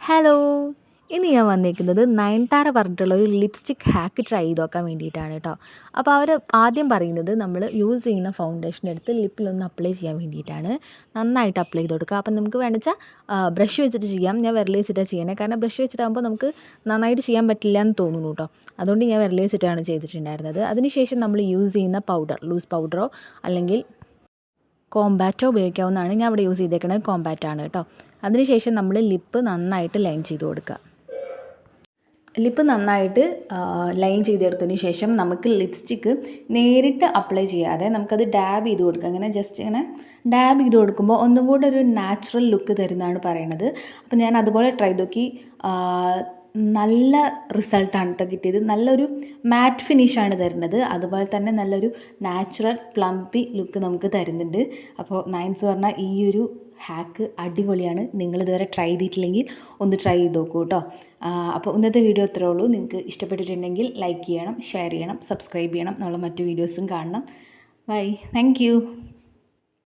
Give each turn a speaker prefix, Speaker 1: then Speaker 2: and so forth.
Speaker 1: Hello! ഇന്ന് ഞാൻ വന്നേക്കുന്നത് നയൻതാര പറഞ്ഞിട്ടുള്ള ഒരു ലിപ്സ്റ്റിക് ഹാക്ക് ട്രൈ ചെയ്ത് നോക്കാൻ വേണ്ടിയിട്ടാണ് കേട്ടോ. അപ്പോൾ അവർ ആദ്യം പറയുന്നത് നമ്മൾ യൂസ് ചെയ്യുന്ന ഫൗണ്ടേഷൻ എടുത്ത് ലിപ്പിലൊന്ന് അപ്ലൈ ചെയ്യാൻ വേണ്ടിയിട്ടാണ്. നന്നായിട്ട് അപ്ലൈ ചെയ്ത് കൊടുക്കുക. അപ്പം നമുക്ക് വേണമെന്ന് വെച്ചാൽ ബ്രഷ് വെച്ചിട്ട് ചെയ്യാം. ഞാൻ വിരൽ വെച്ചിട്ടാണ് ചെയ്യണേ. കാരണം ബ്രഷ് വെച്ചിട്ടാകുമ്പോൾ നമുക്ക് നന്നായിട്ട് ചെയ്യാൻ പറ്റില്ല എന്ന് തോന്നുന്നു കേട്ടോ. അതുകൊണ്ട് ഞാൻ വിരൽ വെച്ചിട്ടാണ് ചെയ്തിട്ടുണ്ടായിരുന്നത്. അതിനുശേഷം നമ്മൾ യൂസ് ചെയ്യുന്ന പൗഡർ, ലൂസ് പൗഡറോ അല്ലെങ്കിൽ കോമ്പാറ്റോ ഉപയോഗിക്കാവുന്നതാണ്. ഞാൻ ഇവിടെ യൂസ് ചെയ്തേക്കുന്നത് കോമ്പാറ്റാണ് കേട്ടോ. അതിനുശേഷം നമ്മൾ ലിപ്പ് നന്നായിട്ട് ലൈൻ ചെയ്ത് കൊടുക്കുക. ലിപ്പ് നന്നായിട്ട് ലൈൻ ചെയ്തെടുത്തതിന് ശേഷം നമുക്ക് ലിപ്സ്റ്റിക്ക് നേരിട്ട് അപ്ലൈ ചെയ്യാതെ നമുക്കത് ഡാബ് ചെയ്ത് കൊടുക്കുക. അങ്ങനെ ജസ്റ്റ് ഇങ്ങനെ ഡാബ് ചെയ്ത് കൊടുക്കുമ്പോൾ ഒന്നും കൂടെ ഒരു നാച്ചുറൽ ലുക്ക് തരുന്നതാണ് പറയണത്. അപ്പോൾ ഞാൻ അതുപോലെ ട്രൈ നോക്കി. നല്ല റിസൾട്ടാണ് കേട്ടോ കിട്ടിയത്. നല്ലൊരു മാറ്റ് ഫിനിഷാണ് തരുന്നത്. അതുപോലെ തന്നെ നല്ലൊരു നാച്ചുറൽ പ്ലംപി ലുക്ക് നമുക്ക് തരുന്നുണ്ട്. അപ്പോൾ നയൻസ് പറഞ്ഞാൽ ഈ ഒരു ഹാക്ക് അടിപൊളിയാണ്. നിങ്ങളിതുവരെ ട്രൈ ചെയ്തിട്ടില്ലെങ്കിൽ ഒന്ന് ട്രൈ ചെയ്ത് നോക്കൂ കേട്ടോ. അപ്പോൾ ഇന്നത്തെ വീഡിയോ ഇത്രയേ ഉള്ളൂ. നിങ്ങൾക്ക് ഇഷ്ടപ്പെട്ടിട്ടുണ്ടെങ്കിൽ ലൈക്ക് ചെയ്യണം, ഷെയർ ചെയ്യണം, സബ്സ്ക്രൈബ് ചെയ്യണം. നമ്മൾ മറ്റു വീഡിയോസും കാണണം. ബൈ. Thank you.